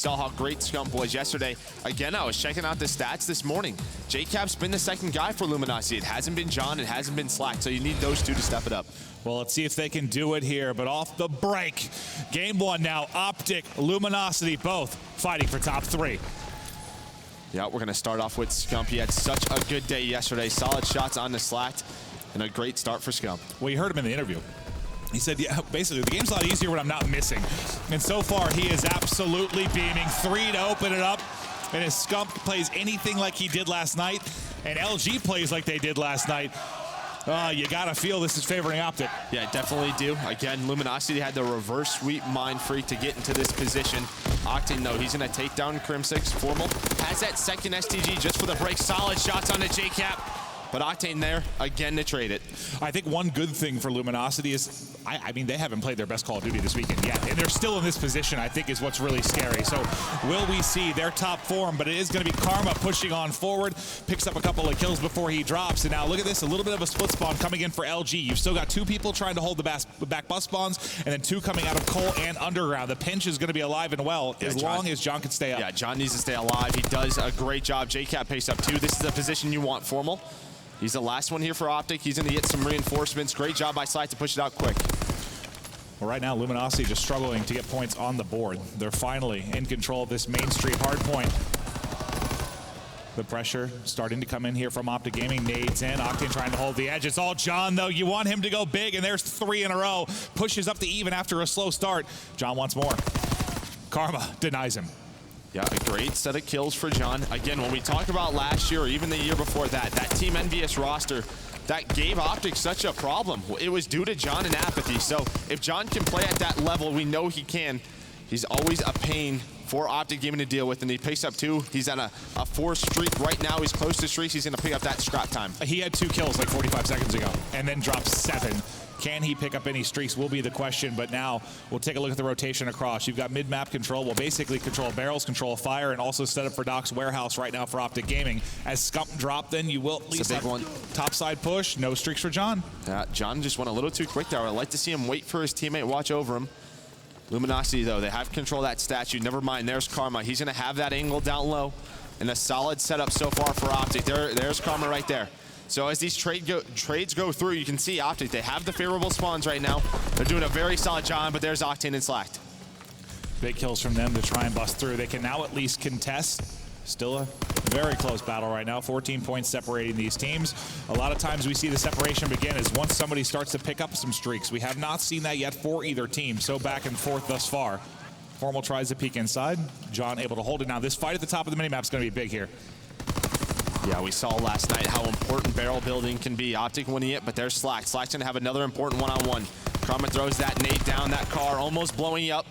Saw how great Scump was yesterday. Again, I was checking out the stats this morning. JCap's been the second guy for Luminosity. It hasn't been John, it hasn't been Slack, so you need those two to step it up. Well, let's see if they can do it here, but off the break. Game one now, OpTic, Luminosity, both fighting for top three. Yeah, we're gonna start off with Scump. He had such a good day yesterday. Solid shots on the Slack, and a great start for Scump. Well, you heard him in the interview. He said, yeah, basically, the game's a lot easier when I'm not missing. And so far, he is absolutely beaming. 3 to open it up. And if Scump plays anything like he did last night, and LG plays like they did last night, you gotta feel this is favoring OpTic. Yeah, definitely do. Again, Luminosity had the reverse sweep mind freak to get into this position. OpTic, no, he's gonna take down Crim6. Formal has that second STG just for the break. Solid shots on the JCap. But Octane there, again, to trade it. I think one good thing for Luminosity is, I mean, they haven't played their best Call of Duty this weekend yet, and they're still in this position, I think, is what's really scary. So will we see their top form? But it is going to be Karma pushing on forward, picks up a couple of kills before he drops. And now look at this, a little bit of a split spawn coming in for LG. You've still got 2 people trying to hold the back bus spawns, and then 2 coming out of Cole and Underground. The pinch is going to be alive and well, as long as John can stay up. Yeah, John needs to stay alive. He does a great job. JCap pace up 2. This is the position you want, Formal. He's the last one here for OpTic. He's going to get some reinforcements. Great job by Slack to push it out quick. Well, right now, Luminosity just struggling to get points on the board. They're finally in control of this Main Street hard point. The pressure starting to come in here from OpTic Gaming. Nades in. Octane trying to hold the edge. It's all John, though. You want him to go big, and there's 3 in a row. Pushes up to even after a slow start. John wants more. Karma denies him. Yeah, a great set of kills for John. Again, when we talk about last year or even the year before that, that Team Envious roster, that gave OpTic such a problem. It was due to John and apathy. So if John can play at that level, we know he can. He's always a pain for OpTic Gaming to deal with, and he picks up 2. He's on a 4 streak right now. He's close to streaks. He's going to pick up that scrap time. He had 2 kills like 45 seconds ago, and then dropped 7. Can he pick up any streaks will be the question, but now we'll take a look at the rotation across. You've got mid-map control. We'll basically control barrels, control fire, and also set up for Doc's warehouse right now for OpTic Gaming. As Scump drop, then you will at least have one topside push. No streaks for John. Yeah, John just went a little too quick there. I'd like to see him wait for his teammate, watch over him. Luminosity, though, they have control of that statue. Never mind, there's Karma. He's going to have that angle down low, and a solid setup so far for OpTic. There's Karma right there. So as these trades go through, you can see OpTic, they have the favorable spawns right now. They're doing a very solid job, but there's Octane and Slack. Big kills from them to try and bust through. They can now at least contest. Still a very close battle right now. 14 points separating these teams. A lot of times we see the separation begin is once somebody starts to pick up some streaks. We have not seen that yet for either team, so back and forth thus far. Formal tries to peek inside. John able to hold it. Now this fight at the top of the minimap is going to be big here. Yeah, we saw last night how important barrel building can be. OpTic winning it, but there's Slack. Slack's gonna have another important one-on-one. Karma throws that nade down, that car almost blowing up,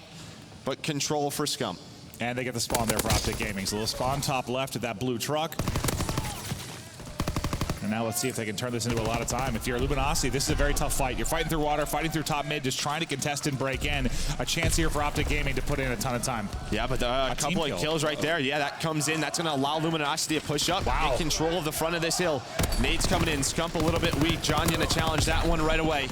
but control for Scump. And they get the spawn there for OpTic Gaming. So they'll spawn top left at that blue truck. And now let's see if they can turn this into a lot of time. If you're Luminosity, this is a very tough fight. You're fighting through water, fighting through top mid, just trying to contest and break in. A chance here for OpTic Gaming to put in a ton of time. Yeah, but a couple of kills right there. Yeah, that comes in. That's going to allow Luminosity to push up. Wow. Get control of the front of this hill. Nade's coming in. Scump a little bit weak. John going to challenge that one right away.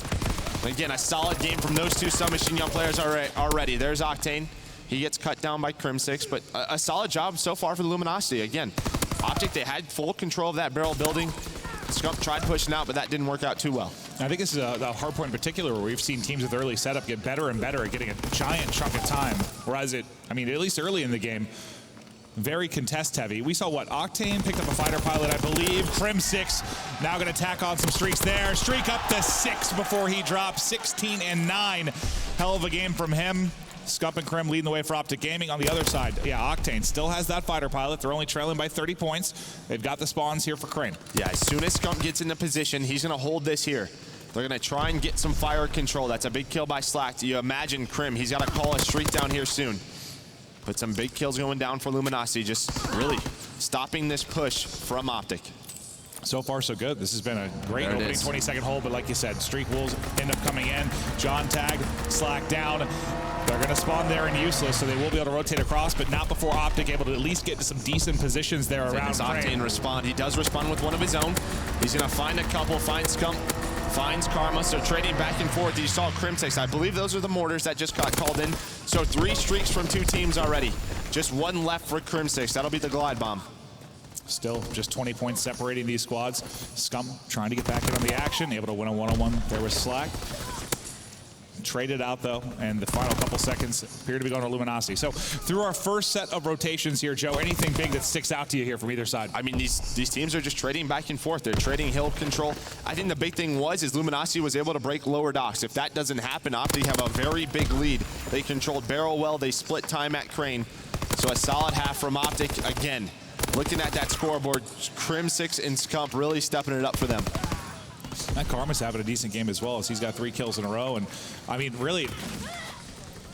Again, a solid game from those 2 Submachine Gun players already. There's Octane. He gets cut down by Crim6, but a solid job so far for the Luminosity. Again, OpTic, they had full control of that barrel building. Scump tried pushing out, but that didn't work out too well. I think this is a hard point in particular where we've seen teams with early setup get better and better at getting a giant chunk of time. Whereas at least early in the game, very contest heavy. We saw what? Octane picked up a fighter pilot, I believe. Crim6 now going to tack on some streaks there. Streak up to 6 before he drops. 16 and 9. Hell of a game from him. Scump and Krim leading the way for OpTic Gaming. On the other side, yeah, Octane still has that fighter pilot. They're only trailing by 30 points. They've got the spawns here for Crane. Yeah, as soon as Scump gets into position, he's going to hold this here. They're going to try and get some fire control. That's a big kill by Slack. You imagine Krim, he's got to call a streak down here soon. But some big kills going down for Luminosity, just really stopping this push from OpTic. So far, so good. This has been a great opening 20-second hold, but like you said, streak will end up coming in. John tag, Slack down. They're going to spawn there and useless, so they will be able to rotate across, but not before OpTic able to at least get to some decent positions there around Octane respond. He does respond with one of his own. He's going to find a couple, find Scump, finds Karma, so trading back and forth. You saw Crim6. I believe those are the mortars that just got called in. So 3 streaks from 2 teams already. Just one left for Crimsix. That'll be the glide bomb. Still just 20 points separating these squads. Scump trying to get back in on the action, able to win a one-on-one there with Slack. Traded out though, and the final couple seconds appear to be going to Luminosity. So through our first set of rotations here, Joe, anything big that sticks out to you here from either side? I mean, these teams are just trading back and forth. They're trading hill control. I think the big thing is Luminosity was able to break lower docks. If that doesn't happen, OpTic have a very big lead. They controlled barrel well. They split time at Crane. So a solid half from OpTic. Again, looking at that scoreboard, Crimsix and Scump really stepping it up for them. That Karma's having a decent game as well, as he's got 3 kills in a row. And I mean, really,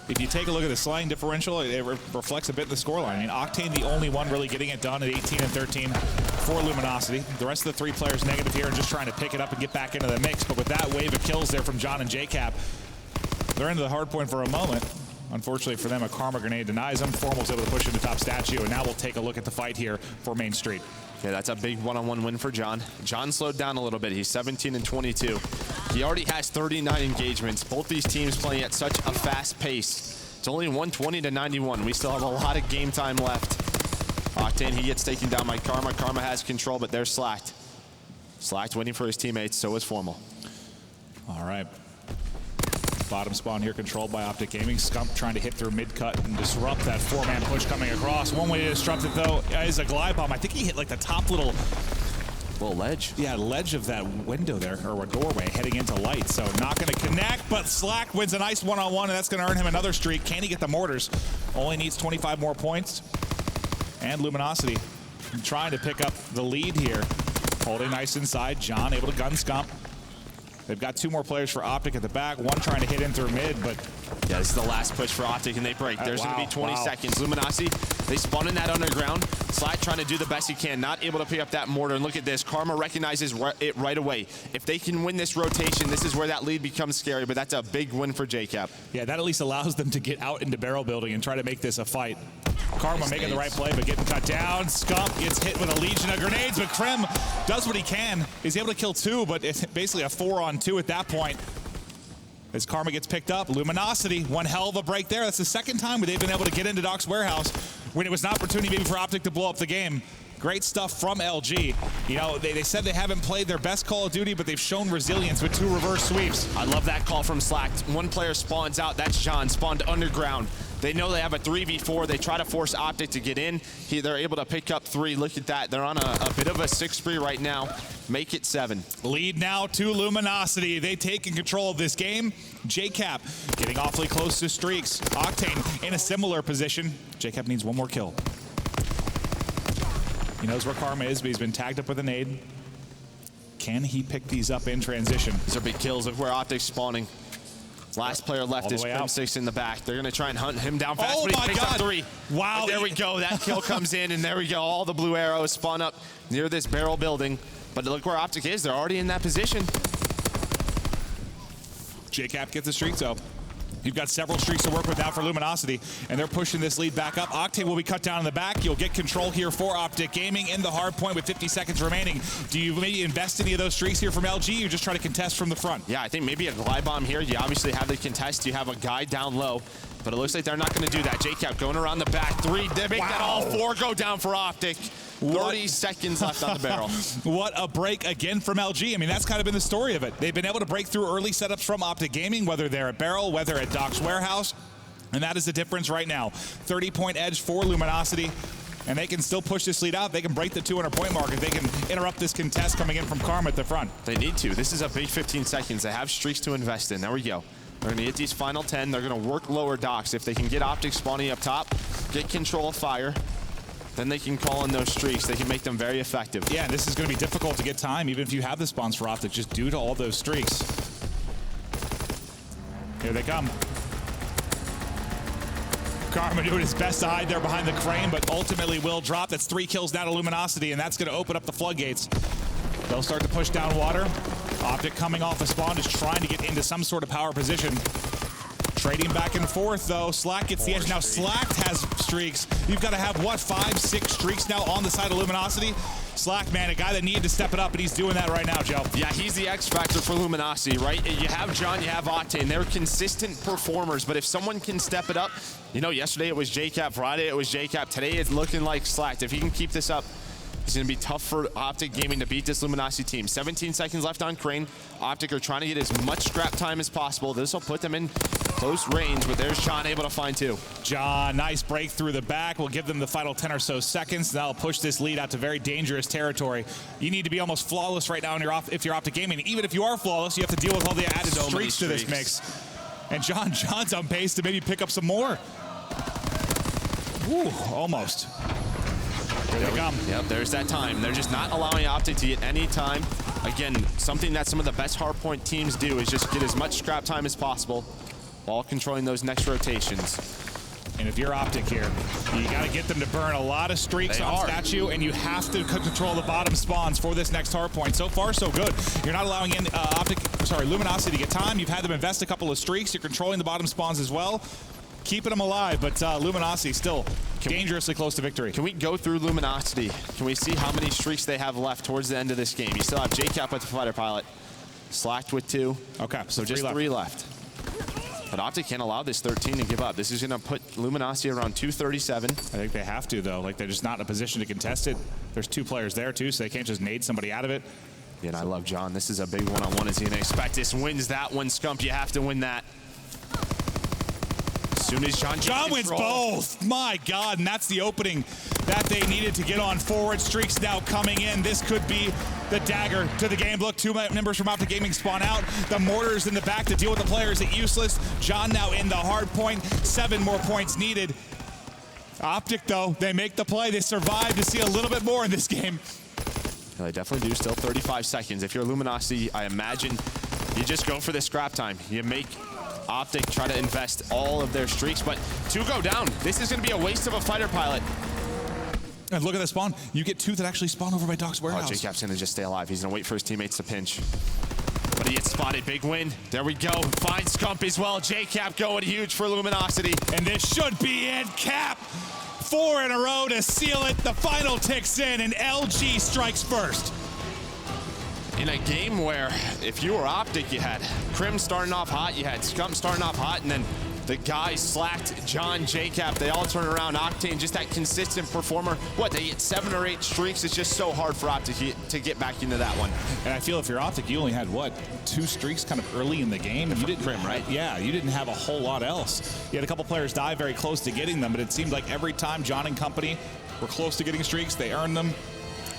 if you take a look at the slaying differential, it reflects a bit in the scoreline. I mean, Octane the only one really getting it done at 18 and 13 for Luminosity. The rest of the 3 players negative here and just trying to pick it up and get back into the mix. But with that wave of kills there from John and JCap, they're into the hard point for a moment. Unfortunately for them, a Karma grenade denies them. Formal's able to push into top statue, and now we'll take a look at the fight here for Main Street. Yeah, that's a big one-on-one win for John. John slowed down a little bit. He's 17 and 22. He already has 39 engagements. Both these teams playing at such a fast pace. It's only 120 to 91. We still have a lot of game time left. Octane, he gets taken down by Karma. Karma has control, but they're slacked. Slacked waiting for his teammates, so is Formal. All right. Bottom spawn here controlled by OpTic Gaming. Scump trying to hit through mid-cut and disrupt that 4-man push coming across. One way to disrupt it, though, is a glide bomb. I think he hit like the top little ledge. Yeah, ledge of that window there, or a doorway heading into light. So not going to connect, but Slack wins a nice one-on-one, and that's going to earn him another streak. Can he get the mortars? Only needs 25 more points. And Luminosity trying to pick up the lead here. Holding nice inside. John able to gun Scump. They've got 2 more players for OpTic at the back. One trying to hit in through mid, but... Yeah, this is the last push for OpTic, and they break. There's going to be 20 seconds. Luminosity, they spawn in that underground. Slack trying to do the best he can, not able to pick up that mortar. And look at this. Karma recognizes it right away. If they can win this rotation, this is where that lead becomes scary, but that's a big win for JCap. Yeah, that at least allows them to get out into barrel building and try to make this a fight. Karma making the right play, but getting cut down. Scump gets hit with a legion of grenades, but Krem does what he can. He's able to kill 2, but it's basically a 4-on-2 at that point. As Karma gets picked up, Luminosity, one hell of a break there. That's the second time they've been able to get into Doc's warehouse when it was an opportunity maybe for OpTic to blow up the game. Great stuff from LG. You know, they said they haven't played their best Call of Duty, but they've shown resilience with 2 reverse sweeps. I love that call from Slack. One player spawns out, that's John, spawned underground. They know they have a 3v4. They try to force OpTic to get in. They're able to pick up 3. Look at that. They're on a bit of a 6 spree right now. Make it 7. Lead now to Luminosity. They taking control of this game. JCap getting awfully close to streaks. Octane in a similar position. JCap needs 1 more kill. He knows where Karma is, but he's been tagged up with a nade. Can he pick these up in transition? These are big kills. Look where OpTic's spawning. Last player left is Crimsix in the back. They're going to try and hunt him down fast, but he picks up 3. Wow. And there we go. That kill comes in, and there we go. All the blue arrows spawn up near this barrel building. But look where OpTic is. They're already in that position. JCap gets the streak, so you've got several streaks to work with now for Luminosity, and they're pushing this lead back up. Octane will be cut down in the back. You'll get control here for OpTic Gaming in the hard point with 50 seconds remaining. Do you maybe invest any of those streaks here from LG, or just try to contest from the front? Yeah, I think maybe a glide bomb here. You obviously have the contest. You have a guy down low, but it looks like they're not going to do that. JCap going around the back. 3. They make that all 4 go down for OpTic. 30 seconds left on the barrel. What a break again from LG. I mean, that's kind of been the story of it. They've been able to break through early setups from OpTic Gaming, whether they're at barrel, whether at Doc's warehouse, and that is the difference right now. 30-point edge for Luminosity, and they can still push this lead out. They can break the 200-point mark if they can interrupt this contest coming in from Karma at the front. They need to. This is a big 15 seconds. They have streaks to invest in. There we go. They're going to get these final 10. They're going to work lower docks. If they can get OpTic spawning up top, get control of fire, then they can call in those streaks. They can make them very effective. Yeah, this is going to be difficult to get time, even if you have the spawns for OpTic, just due to all those streaks. Here they come. Karma doing his best to hide there behind the crane, but ultimately will drop. That's 3 kills now to Luminosity, and that's going to open up the floodgates. They'll start to push down water. OpTic coming off a spawn, just trying to get into some sort of power position. Trading back and forth, though. Slack gets the edge. Now, Slack has streaks. You've got to have, what, 5, 6 streaks now on the side of Luminosity? Slack, man, a guy that needed to step it up, and he's doing that right now, Joe. Yeah, he's the X factor for Luminosity, right? You have John, you have OpTic. They're consistent performers, but if someone can step it up, you know, yesterday it was JCap, Friday it was JCap, today it's looking like Slack. If he can keep this up, it's going to be tough for OpTic Gaming to beat this Luminosity team. 17 seconds left on Crane. OpTic are trying to get as much scrap time as possible. This will put them in close range, but there's John able to find 2. John, nice break through the back. We'll give them the final 10 or so seconds. That'll push this lead out to very dangerous territory. You need to be almost flawless right now if you're OpTic Gaming. Even if you are flawless, you have to deal with all the added streaks to this mix. And John's on pace to maybe pick up some more. Woo, almost. There they come. Yep, there's that time. They're just not allowing OpTic to get any time. Again, something that some of the best hardpoint teams do is just get as much scrap time as possible while controlling those next rotations. And if you're OpTic here, you got to get them to burn a lot of streaks on Statue, and you have to control the bottom spawns for this next hardpoint. So far, so good. You're not allowing in Luminosity to get time. You've had them invest a couple of streaks. You're controlling the bottom spawns as well. Keeping them alive, but Luminosity still dangerously close to victory. Can we go through Luminosity? Can we see how many streaks they have left towards the end of this game? You still have JCap with the fighter pilot, Slacked with 2. Okay, so just 3 left. But OpTic can't allow this 13 to give up. This is going to put Luminosity around 237. I think they have to, though. Like, they're just not in a position to contest it. There's 2 players there, too, so they can't just nade somebody out of it. Yeah, and I love John. This is a big one-on-one. Is he going to expect this? Wins that one, Scump. You have to win that. As soon as John wins both. My God, and that's the opening that they needed to get on forward. Streaks now coming in. This could be the dagger to the game. Look, 2 members from OpTic Gaming spawn out. The mortars in the back to deal with the players at useless. John now in the hard point. 7 more points needed. OpTic, though, they make the play. They survive to see a little bit more in this game. Yeah, they definitely do. Still 35 seconds. If you're Luminosity, I imagine you just go for the scrap time. You make OpTic try to invest all of their streaks, but 2 go down. This is going to be a waste of a fighter pilot. And look at that spawn. You get 2 that actually spawn over by Doc's warehouse. Oh, JCap's going to just stay alive. He's going to wait for his teammates to pinch. But he gets spotted. Big win. There we go. Finds Scump as well. JCap going huge for Luminosity. And this should be it. Cap. 4 in a row to seal it. The final ticks in, and LG strikes first. In a game where, if you were OpTic, you had Crim starting off hot, you had Scump starting off hot, and then the guys Slacked, John, JCap, they all turn around. Octane, just that consistent performer. What, they get 7 or 8 streaks? It's just so hard for OpTic to get back into that one. And I feel if you're OpTic, you only had, what, 2 streaks kind of early in the game? And you didn't, Crim, right? Yeah, you didn't have a whole lot else. You had a couple players die very close to getting them, but it seemed like every time John and company were close to getting streaks, they earned them.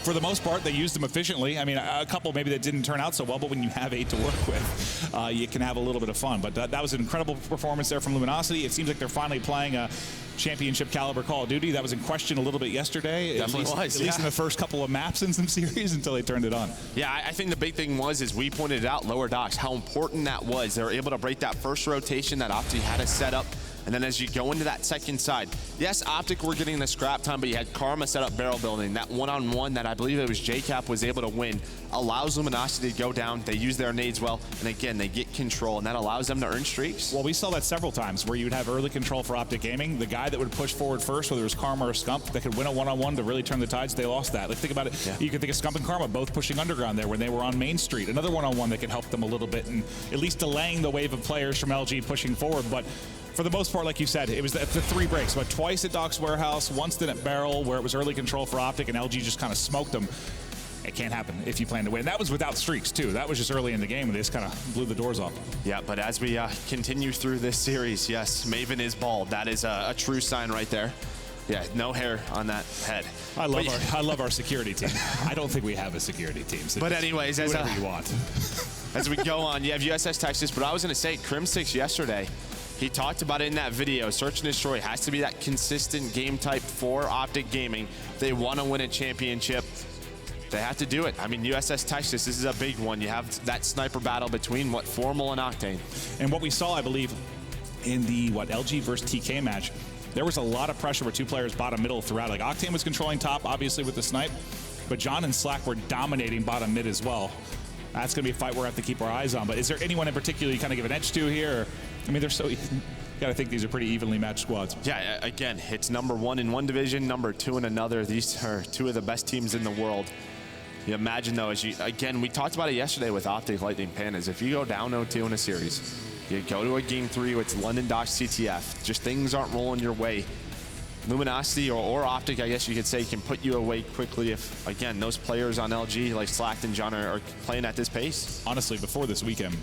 For the most part, they used them efficiently. I mean, a couple maybe that didn't turn out so well, but when you have 8 to work with, you can have a little bit of fun. But that was an incredible performance there from Luminosity. It seems like they're finally playing a championship caliber Call of Duty. That was in question a little bit yesterday. Definitely was, At least in the first couple of maps in some series until they turned it on. Yeah, I think the big thing was, as we pointed out, lower docks, how important that was. They were able to break that first rotation that OpTic had to set up. And then as you go into that second side, yes, OpTic were getting the scrap time, but you had Karma set up barrel building. That one-on-one that I believe it was JCap was able to win allows Luminosity to go down. They use their nades well, and again, they get control, and that allows them to earn streaks. Well, we saw that several times where you would have early control for OpTic Gaming. The guy that would push forward first, whether it was Karma or Scump, that could win a one-on-one to really turn the tides, they lost that. Like, think about it. Yeah. You could think of Scump and Karma both pushing underground there when they were on Main Street. Another one-on-one that could help them a little bit and at least delaying the wave of players from LG pushing forward. But for the most part, like you said, it was the 3 breaks, but twice at Doc's warehouse, once then at Barrel, where it was early control for OpTic, and LG just kind of smoked them. It can't happen if you plan to win. And that was without streaks, too. That was just early in the game, and they just kind of blew the doors off. Yeah, but as we continue through this series, yes, Maven is bald. That is a true sign right there. Yeah, no hair on that head. I love our security team. I don't think we have a security team. So but anyways, as whatever you want. As we go on, you have USS Texas, but I was going to say, Crim6 yesterday, he talked about it in that video. Search and Destroy has to be that consistent game type for OpTic Gaming. They want to win a championship. They have to do it. I mean, USS Texas, this is a big one. You have that sniper battle between, Formal and Octane. And what we saw, I believe, in the, LG versus TK match, there was a lot of pressure with 2 players bottom middle throughout. Like, Octane was controlling top, obviously, with the snipe, but John and Slack were dominating bottom mid as well. That's going to be a fight we're going to have to keep our eyes on. But is there anyone in particular you kind of give an edge to here? I mean, they're so. You got to think these are pretty evenly matched squads. Yeah, again, it's number 1 in one division, number 2 in another. These are 2 of the best teams in the world. You imagine though, again, we talked about it yesterday with OpTic Lightning Pandas. If you go down 0-2 in a series, you go to a game 3 with London Docks CTF, just things aren't rolling your way. Luminosity or OpTic, I guess you could say, can put you away quickly if, again, those players on LG like Slacked and John are playing at this pace. Honestly, before this weekend,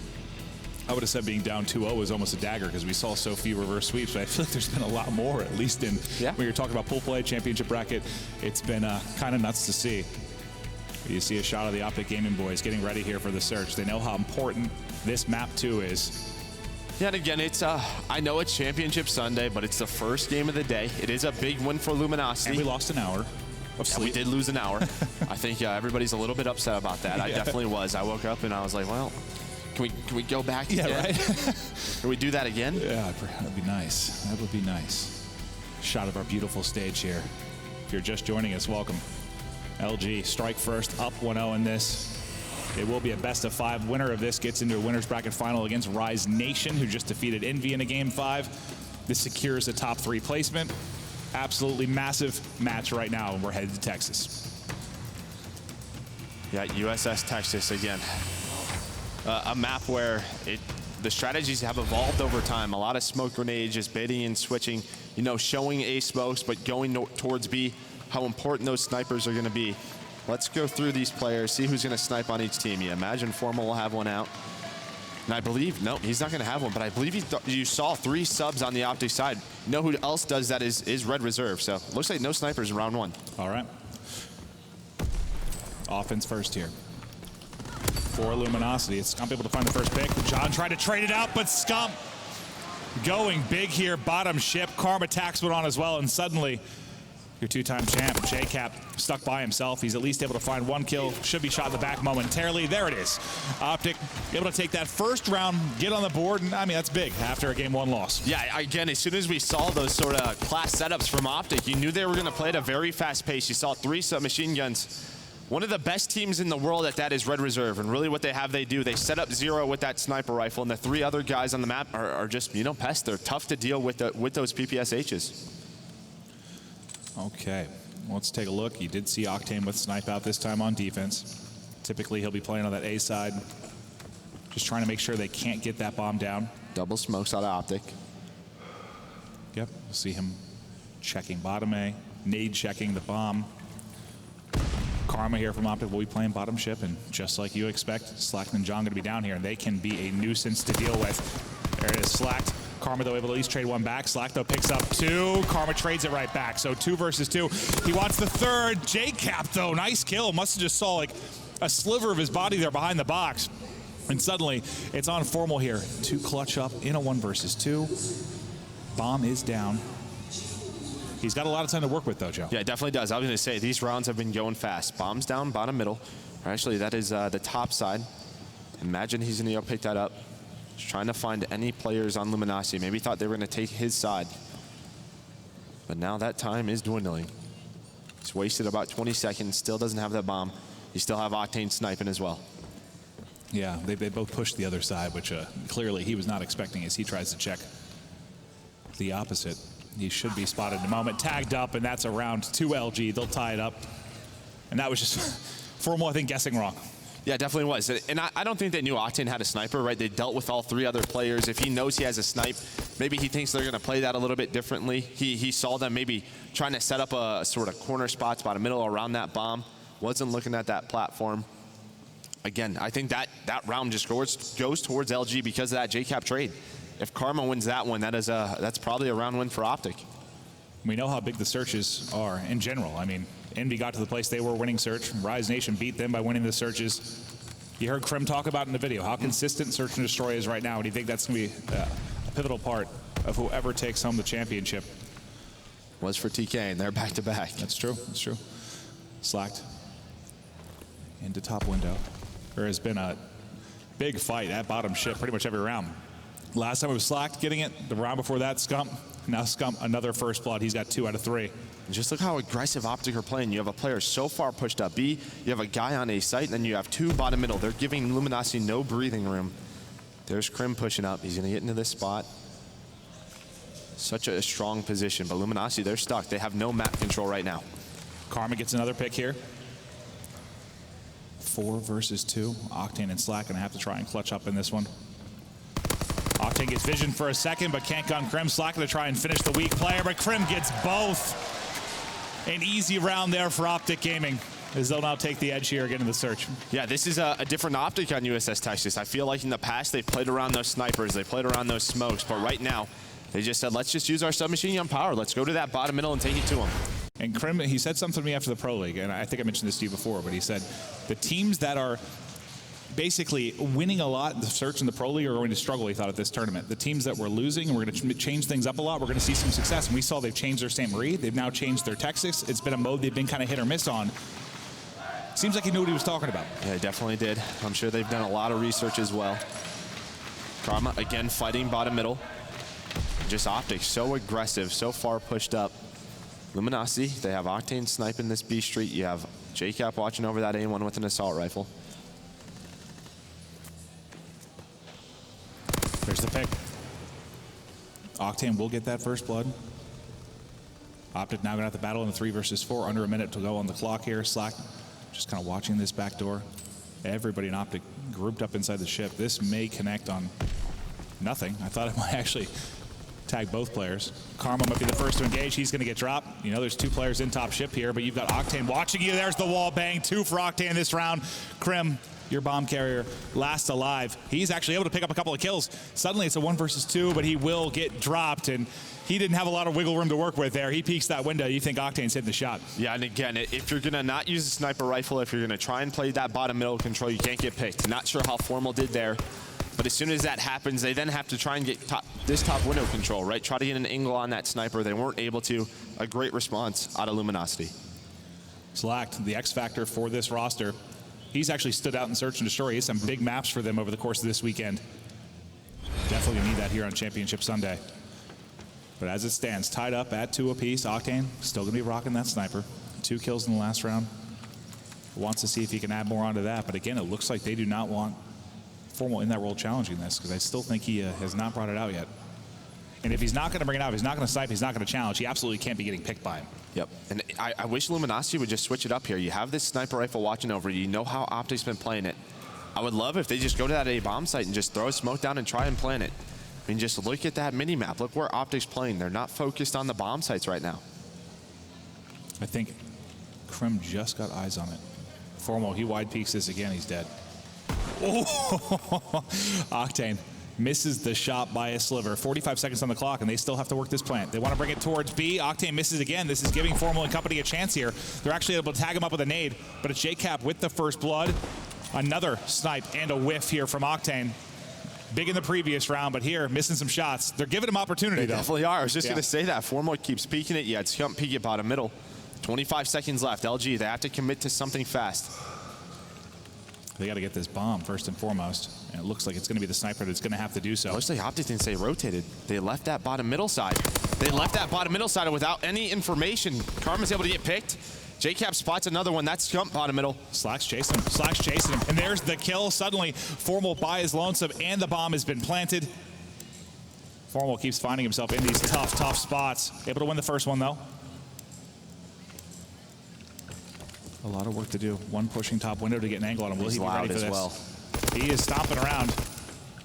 I would have said being down 2-0 was almost a dagger because we saw so few reverse sweeps, but I feel like there's been a lot more, at least in when you're talking about pool play, championship bracket. It's been kind of nuts to see. You see a shot of the OpTic Gaming boys getting ready here for the search. They know how important this map 2 is. Yeah, and again, it's I know it's Championship Sunday, but it's the first game of the day. It is a big win for Luminosity. And we lost an hour of sleep. We did lose an hour. I think everybody's a little bit upset about that. I definitely was. I woke up and I was like, well, can we go back again? Yeah, right? Can we do that again? Yeah, that'd be nice. That would be nice. Shot of our beautiful stage here. If you're just joining us, welcome. LG strike first, up 1-0 in this. It will be a best-of-5. Winner of this gets into a winner's bracket final against Rise Nation, who just defeated Envy in a Game 5. This secures a top 3 placement. Absolutely massive match right now, and we're headed to Texas. Yeah, USS Texas again. A map where the strategies have evolved over time. A lot of smoke grenades, just baiting and switching, you know, showing A smokes, but going towards B, how important those snipers are going to be. Let's go through these players, see who's going to snipe on each team. You imagine Formal will have one out. And I believe, no, he's not going to have one, but I believe you saw 3 subs on the OpTic side. You know who else does that is Red Reserve. So looks like no snipers in round 1. All right. Offense first here. For Luminosity, it's Scump able to find the first pick. John tried to trade it out, but Scump going big here. Bottom ship. Karma attacks one on as well, and suddenly your 2-time champ, JCap, stuck by himself. He's at least able to find 1 kill. Should be shot in the back momentarily. There it is. OpTic able to take that first round, get on the board, and I mean, that's big after a Game 1 loss. Yeah, again, as soon as we saw those sort of class setups from OpTic, you knew they were going to play at a very fast pace. You saw 3 submachine guns. One of the best teams in the world at that is Red Reserve, and really what they do, they set up 0 with that sniper rifle, and the 3 other guys on the map are just, you know, pests. They're tough to deal with those PPSHs. Okay, let's take a look. You did see Octane with snipe out this time on defense. Typically, he'll be playing on that A side, just trying to make sure they can't get that bomb down. Double smokes out of OpTic. Yep, we'll see him checking bottom A, nade checking the bomb. Karma here from OpTic will be playing bottom ship, and just like you expect, Slacked and John going to be down here, and they can be a nuisance to deal with. There it is, Slacked. Karma, though, able to at least trade 1 back. Slack, though, picks up 2. Karma trades it right back. So 2 versus 2. He wants the 3rd. JCap, though, nice kill. Must have just saw, like, a sliver of his body there behind the box. And suddenly, it's on Formal here. 2 clutch up in a 1 versus 2. Bomb is down. He's got a lot of time to work with, though, Joe. Yeah, it definitely does. I was going to say, these rounds have been going fast. Bombs down, bottom middle. Actually, that is the top side. Imagine he's going to pick that up. Just trying to find any players on Luminosity. Maybe thought they were going to take his side. But now that time is dwindling. He's wasted about 20 seconds. Still doesn't have that bomb. You still have Octane sniping as well. Yeah, they both pushed the other side, which clearly he was not expecting as he tries to check the opposite. He should be spotted in a moment. Tagged up, and that's around 2 LG. They'll tie it up. And that was just Formal, I think, guessing wrong. Yeah, it definitely was. And I don't think they knew Octane had a sniper, right? They dealt with all 3 other players. If he knows he has a snipe, maybe he thinks they're going to play that a little bit differently. He saw them maybe trying to set up a sort of corner spots by the middle around that bomb. Wasn't looking at that platform. Again, I think that round just goes towards LG because of that JCap trade. If Karma wins that one, that's probably a round win for OpTic. We know how big the searches are in general. I mean, Envy got to the place they were winning search. Rise Nation beat them by winning the searches. You heard Krim talk about in the video how consistent search and destroy is right now. And do you think that's going to be a pivotal part of whoever takes home the championship? Was for TK, and they're back to back. That's true. That's true. Slacked into top window. There has been a big fight at bottom ship pretty much every round. Last time it was Slacked getting it. The round before that, Scump. Now Scump, another first blood. He's got 2 out of 3. Just look how aggressive OpTic are playing. You have a player so far pushed up B, you have a guy on A site, and then you have 2 bottom middle. They're giving Luminosity no breathing room. There's Krim pushing up. He's going to get into this spot. Such a strong position, but Luminosity, they're stuck. They have no map control right now. Karma gets another pick here. 4 versus 2. Octane and Slack gonna have to try and clutch up in this one. Octane gets vision for a second, but can't gun Krim. Slack gonna try and finish the weak player, but Krim gets both. An easy round there for OpTic Gaming, as they'll now take the edge here again in the search. Yeah, this is a different OpTic on USS Texas. I feel like in the past they've played around those snipers, they played around those smokes, but right now they just said, let's just use our submachine gun power. Let's go to that bottom middle and take it to them. And Krim, he said something to me after the Pro League, and I think I mentioned this to you before, but he said the teams that are basically winning a lot in the search in the Pro League are going to struggle, he thought, at this tournament. The teams that were losing, and we're going to change things up a lot, we're going to see some success. And we saw they've changed their St. Marie. They've now changed their Texas. It's been a mode they've been kind of hit or miss on. Seems like he knew what he was talking about. Yeah, he definitely did. I'm sure they've done a lot of research as well. Karma, again, fighting bottom middle. Just OpTic, so aggressive, so far pushed up. Luminosity, they have Octane sniping this B Street. You have JCap watching over that A1 with an assault rifle. There's the pick. Octane will get that first blood. OpTic now going to have to battle in the 3 versus 4. Under a minute to go on the clock here. Slack just kind of watching this back door. Everybody in OpTic grouped up inside the ship. This may connect on nothing. I thought it might actually tag both players. Karma might be the first to engage. He's going to get dropped. You know, there's 2 players in top ship here, but you've got Octane watching you. There's the wall bang. 2 for Octane this round. Krim, your bomb carrier, last alive. He's actually able to pick up a couple of kills. Suddenly it's a 1 versus 2, but he will get dropped, and he didn't have a lot of wiggle room to work with there. He peeks that window. You think Octane's hitting the shot. Yeah, and again, if you're going to not use a sniper rifle, if you're going to try and play that bottom middle control, you can't get picked. Not sure how Formal did there. But as soon as that happens, they then have to try and get this top window control, right? Try to get an angle on that sniper. They weren't able to. A great response out of Luminosity. Slack, the X factor for this roster. He's actually stood out in Search and Destroy. He has some big maps for them over the course of this weekend. Definitely gonna need that here on Championship Sunday. But as it stands, tied up at 2 apiece, Octane still gonna be rocking that sniper. 2 kills in the last round. Wants to see if he can add more onto that. But again, it looks like they do not want Formal in that role challenging this, because I still think he has not brought it out yet. And if he's not going to bring it out, if he's not going to snipe, he's not going to challenge, he absolutely can't be getting picked by him. Yep, and I wish Luminosity would just switch it up here. You have this sniper rifle watching over you. You know how OpTic's been playing it. I would love if they just go to that A bomb site and just throw a smoke down and try and plant it. I mean, just look at that mini map. Look where OpTic's playing. They're not focused on the bomb sites right now. I think Krim just got eyes on it. Formal, he wide peeks this again, he's dead. Oh, Octane misses the shot by a sliver. 45 seconds on the clock, and they still have to work this plant. They want to bring it towards B. Octane misses again. This is giving Formal and company a chance here. They're actually able to tag him up with a nade, but it's JCap with the first blood. Another snipe and a whiff here from Octane. Big in the previous round, but here, missing some shots. They're giving him opportunity, though. They definitely are. I was just going to say that. Formal keeps peeking it. Yeah, it's jump peek it bottom middle. 25 seconds left. LG, they have to commit to something fast. They got to get this bomb first and foremost, and it looks like it's going to be the sniper that's going to have to do so. Mostly OpTic didn't say rotated. They left that bottom middle side. They left that bottom middle side without any information. Karma's able to get picked. JCap spots another one. That's jump bottom middle. Slack's chasing him. Slack's chasing him. And there's the kill. Suddenly, Formal by his lonesome, and the bomb has been planted. Formal keeps finding himself in these tough, tough spots. Able to win the first one, though. A lot of work to do. One pushing top window to get an angle on him. Will he be ready for this? Well. He is stomping around.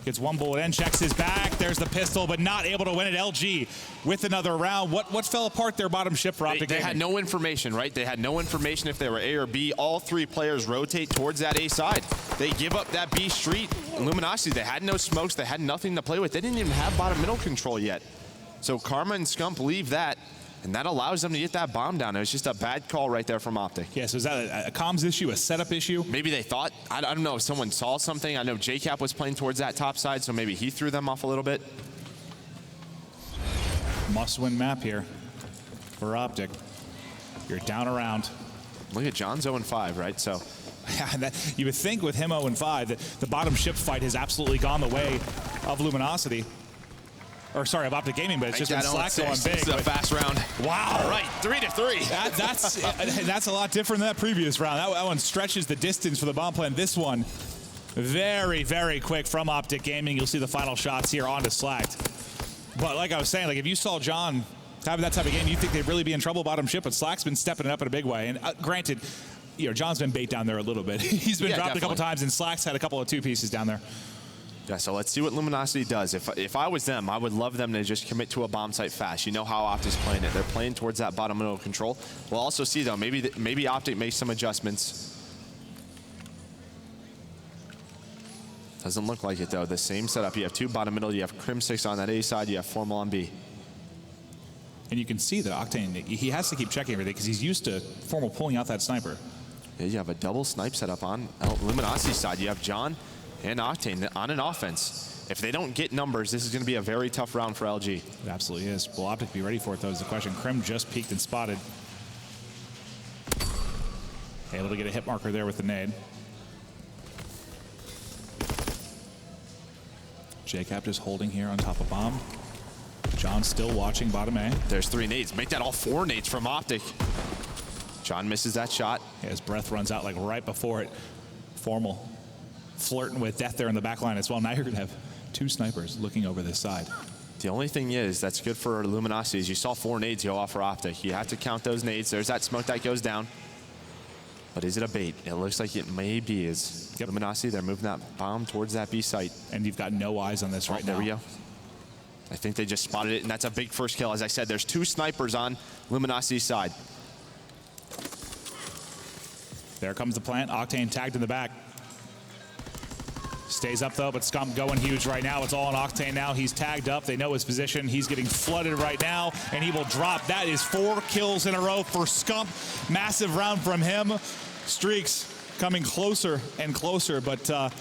Gets one bullet in, checks his back. There's the pistol, but not able to win it. LG with another round. What fell apart there bottom ship for OpTic? They had no information, right? They had no information if they were A or B. All 3 players rotate towards that A side. They give up that B street. Luminosity, they had no smokes. They had nothing to play with. They didn't even have bottom middle control yet. So Karma and Scump leave that, and that allows them to get that bomb down. It was just a bad call right there from OpTic. Yeah, so is that a comms issue, a setup issue? Maybe they thought, I don't know if someone saw something. I know JCap was playing towards that top side, so maybe he threw them off a little bit. Must-win map here for OpTic. You're down around. Look at John's 0-5, right? So you would think with him 0-5 that the bottom ship fight has absolutely gone the way of Luminosity. Or sorry, of OpTic Gaming, but it's just been Slack going big. This is a fast round. Wow. All right, 3-3. That's a lot different than that previous round. That one stretches the distance for the bomb plan. This one, Very, very quick from OpTic Gaming. You'll see the final shots here onto Slacked. But like I was saying, like if you saw John having that type of game, you think they'd really be in trouble bottom ship, but Slack's been stepping it up in a big way. And granted, you know, John's been bait down there a little bit. He's been dropped a couple times, and Slack's had a couple of two pieces down there. Yeah, so let's see what Luminosity does. If I was them, I would love them to just commit to a bomb site fast. You know how OpTic's playing it. They're playing towards that bottom middle control. We'll also see, though, maybe OpTic makes some adjustments. Doesn't look like it, though. The same setup. You have two bottom middle. You have Crim6 on that A side. You have Formal on B. And you can see that Octane, he has to keep checking everything because he's used to Formal pulling out that sniper. Yeah, you have a double snipe setup on Luminosity's side. You have John and Octane on an offense. If they don't get numbers, this is going to be a very tough round for LG. It absolutely is. Will OpTic be ready for it, though, is the question. Crim just peeked and spotted. Able to get a hit marker there with the nade. JCap just holding here on top of bomb. John still watching bottom A. There's 3 nades. Make that all 4 nades from OpTic. John misses that shot. Yeah, his breath runs out like right before it. Formal flirting with death there in the back line as well. Now you're going to have 2 snipers looking over this side. The only thing is that's good for Luminosity is you saw 4 nades go off for OpTic. You have to count those nades. There's that smoke that goes down. But is it a bait? It looks like it may be. Yep. Luminosity, they're moving that bomb towards that B site. And you've got no eyes on this right now. There we go. I think they just spotted it, and that's a big first kill. As I said, there's 2 snipers on Luminosity's side. There comes the plant. Octane tagged in the back. Stays up, though, but Scump going huge right now. It's all on Octane now. He's tagged up. They know his position. He's getting flooded right now, and he will drop. That is 4 kills in a row for Scump. Massive round from him. Streaks coming closer and closer, but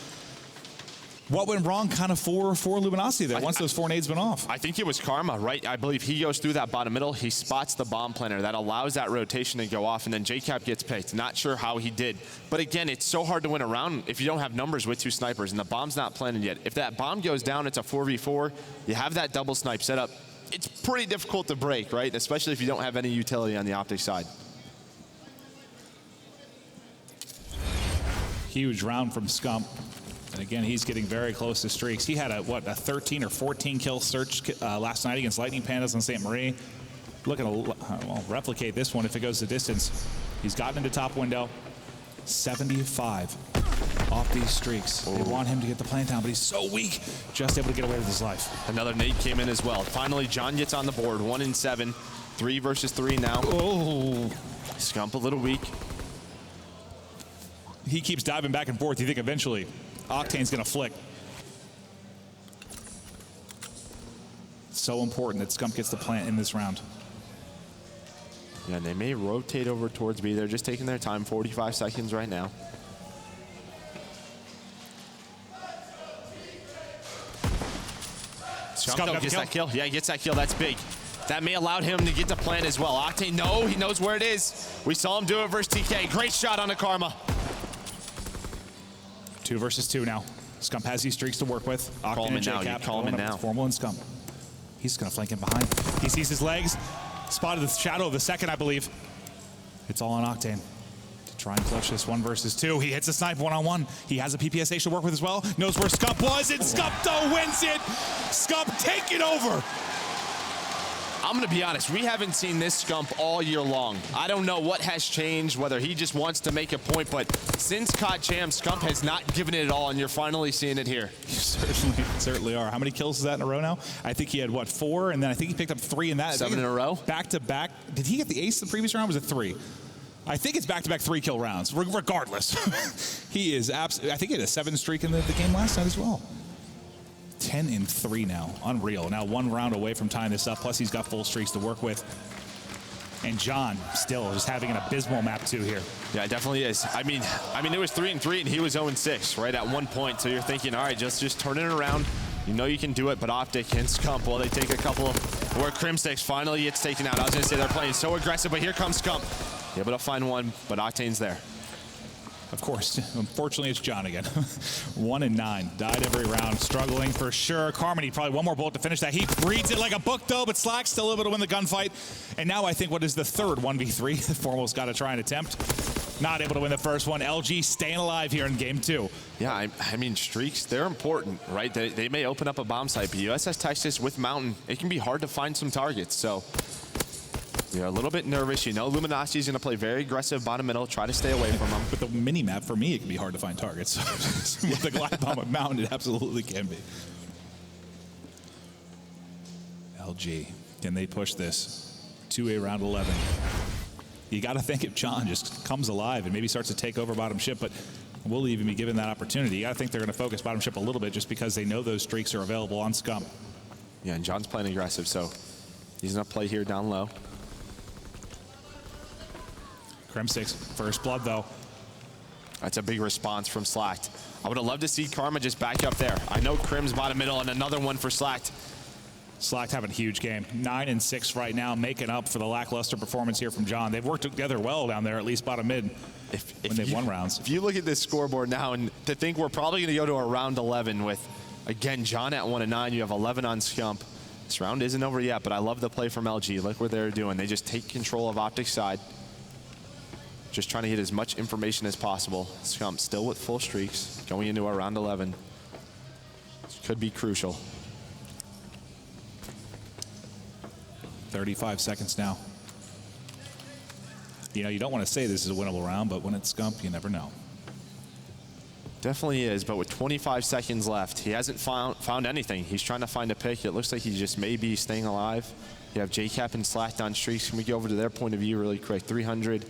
what went wrong kind of for Luminosity there once those 4 nades went off? I think it was Karma, right? I believe he goes through that bottom middle. He spots the bomb planter. That allows that rotation to go off, and then JCap gets picked. Not sure how he did. But again, it's so hard to win a round if you don't have numbers with 2 snipers, and the bomb's not planted yet. If that bomb goes down, it's a 4v4. You have that double snipe set up. It's pretty difficult to break, right? Especially if you don't have any utility on the OpTic side. Huge round from Scump. And again, he's getting very close to streaks. He had a 13 or 14 kill search last night against Lightning Pandas on St. Marie. Looking to replicate this one if it goes the distance. He's gotten into top window. 75 off these streaks. They want him to get the plant down, but he's so weak. Just able to get away with his life. Another nade came in as well. Finally, John gets on the board. 1 in 7. 3 versus 3 now. Oh. Scump a little weak. He keeps diving back and forth. You think eventually Octane's going to flick. So important that Scump gets the plant in this round. Yeah, and they may rotate over towards B. They're just taking their time. 45 seconds right now. Scump gets that kill. Yeah, he gets that kill. That's big. That may allow him to get the plant as well. Octane, no, he knows where it is. We saw him do it versus TK. Great shot on the Karma. 2 versus 2 now. Scump has these streaks to work with. Call him in now. You call him in now. Formal and Scump. He's going to flank him behind. He sees his legs. Spotted the shadow of the second, I believe. It's all on Octane to try and clutch this 1 versus 2. He hits a snipe 1-on-1. He has a PPSH to work with as well. Knows where Scump was, and Scump though wins it. Scump taking over. I'm going to be honest, we haven't seen this Scump all year long. I don't know what has changed, whether he just wants to make a point, but since COD Champ, Scump has not given it all, and you're finally seeing it here. You certainly are. How many kills is that in a row now? I think he had, what, 4? And then I think he picked up 3 in that. 7 in a row? Back-to-back. Did he get the ace the previous round? Was it 3? I think it's back-to-back 3-kill rounds, regardless. He is absolutely, I think he had a 7 streak in the game last night as well. 10 in 3 now. Unreal. Now 1 round away from tying this up. Plus he's got full streaks to work with. And John still just having an abysmal map 2 here. Yeah, it definitely is. I mean, it was 3 and 3, and he was 0 and 6 right at one point. So you're thinking, all right, just turn it around. You know you can do it, but OpTic and Scump, well, they take a couple of where Crim6 finally gets taken out. I was going to say they're playing so aggressive, but here comes Scump. Able to find 1, but Octane's there. Of course, unfortunately, it's John again. 1 and 9, died every round, struggling for sure. Carmody probably 1 more bullet to finish that. He reads it like a book, though, but Slack's still able to win the gunfight. And now I think what is the 3rd 1v3 Formal's got to try and attempt. not able to win the first one. LG staying alive here in game 2. Yeah, I mean, streaks, they're important, right? They may open up a bomb site, but USS Texas with Mountain, it can be hard to find some targets. So you're a little bit nervous. You know Luminosity is going to play very aggressive bottom middle, try to stay away from them. With the mini-map, for me, it can be hard to find targets. With the glide bomb at Mountain, it absolutely can be. LG, can they push this to a round 11? You got to think if John just comes alive and maybe starts to take over bottom ship, but we'll even be given that opportunity. You got to think they're going to focus bottom ship a little bit just because they know those streaks are available on Scump. Yeah, and John's playing aggressive, so he's going to play here down low. Crim6, first blood though. That's a big response from Slacked. I would have loved to see Karma just back up there. I know Crim's bottom middle and another one for Slacked. Slacked having a huge game. 9 and 6 right now, making up for the lackluster performance here from John. They've worked together well down there, at least bottom mid, when they've won rounds. If you look at this scoreboard now, and to think we're probably going to go to a round 11 with, again, John at 1 and 9. You have 11 on Scump. This round isn't over yet, but I love the play from LG. Look what they're doing. They just take control of OpTic side. Just trying to get as much information as possible. Scump still with full streaks, going into a round 11. This could be crucial. 35 seconds now. You know, you don't want to say this is a winnable round, but when it's Scump, you never know. Definitely is, but with 25 seconds left, he hasn't found anything. He's trying to find a pick. It looks like he just may be staying alive. You have JCap and Slacked on streaks. Can we go over to their point of view really quick? 300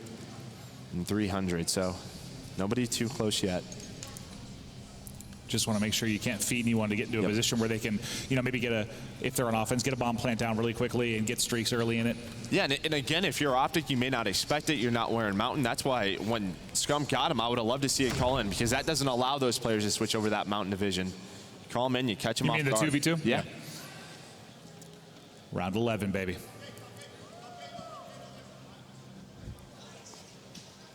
and 300, so nobody too close yet. Just want to make sure you can't feed anyone to get into a position where they can, you know, maybe get a, if they're on offense, get a bomb plant down really quickly and get streaks early in it. Yeah, and again, if you're OpTic, you may not expect it. You're not wearing Mountain. That's why when Scump got him, I would have loved to see it call in, because that doesn't allow those players to switch over that Mountain division. Call them in, you catch them off guard. You mean the 2v2? Yeah. Round 11, baby.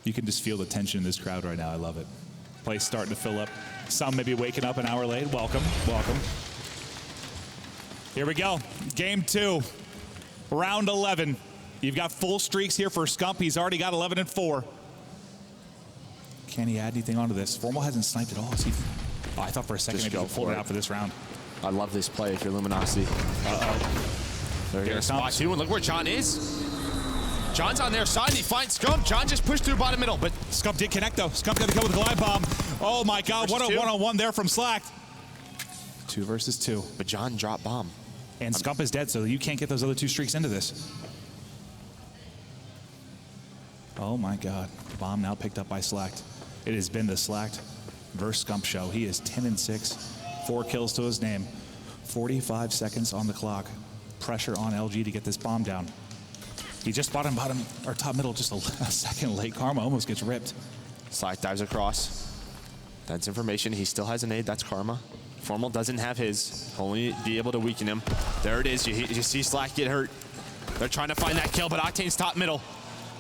You can just feel the tension in this crowd right now. I love it. Place starting to fill up. Some may be waking up an hour late. Welcome, welcome. Here we go. Game 2, round 11. You've got full streaks here for Scump. He's already got 11 and 4. Can he add anything onto this? Formal hasn't sniped at all. Oh, I thought for a second maybe he pulled it out for this round. I love this play if you're Luminosity. They're going to spot 2, and look where John is. John's on their side, and he finds Scump. John just pushed through bottom middle, but Scump did connect, though. Scump got to go with the glide bomb. Oh, my God. What a one-on-one there from Slacked. 2 versus 2. But John dropped bomb. And Scump is dead, so you can't get those other 2 streaks into this. Oh, my God. Bomb now picked up by Slacked. It has been the Slacked versus Scump show. He is 10 and 6, 4 kills to his name. 45 seconds on the clock. Pressure on LG to get this bomb down. He just bottom or top middle just a second late. Karma almost gets ripped. Slack dives across. That's information. He still has an aid. That's Karma. Formal doesn't have his. Only be able to weaken him. There it is. You see Slack get hurt. They're trying to find that kill, but Octane's top middle.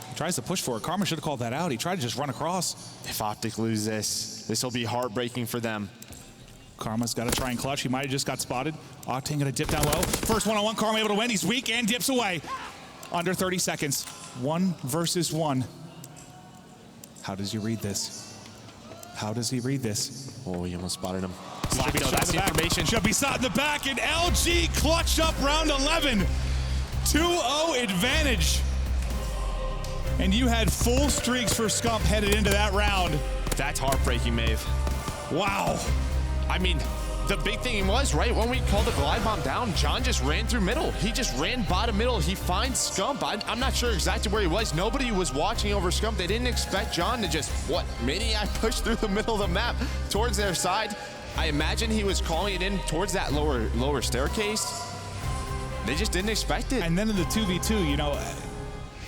He tries to push for it. Karma should have called that out. He tried to just run across. If OpTic lose this will be heartbreaking for them. Karma's got to try and clutch. He might have just got spotted. Octane going to dip down low. First one-on-one. Karma able to win. He's weak and dips away. Under 30 seconds. 1 versus 1. How does he read this? How does he read this? Oh, he almost spotted him. Should be shot in the back. Should be shot in the back, and LG clutched up round 11. 2-0 advantage. And you had full streaks for Scump headed into that round. That's heartbreaking, Maeve. Wow. I mean, the big thing was, right, when we called the glide bomb down, John just ran through middle. He just ran bottom middle. He finds Scump. I'm not sure exactly where he was. Nobody was watching over Scump. They didn't expect John to just, maniac push through the middle of the map towards their side. I imagine he was calling it in towards that lower staircase. They just didn't expect it. And then in the 2v2, you know,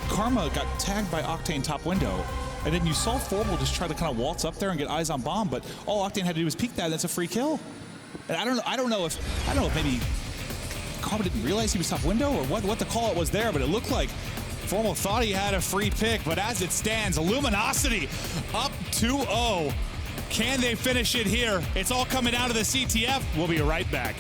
Karma got tagged by Octane top window. And then you saw Formal just try to kind of waltz up there and get eyes on bomb, but all Octane had to do was peek that, and that's a free kill. And I don't know if maybe Karma didn't realize he was top window or what the call out was there, but it looked like Formal thought he had a free pick, but as it stands, Luminosity up 2-0. Can they finish it here? It's all coming down to the CTF. We'll be right back.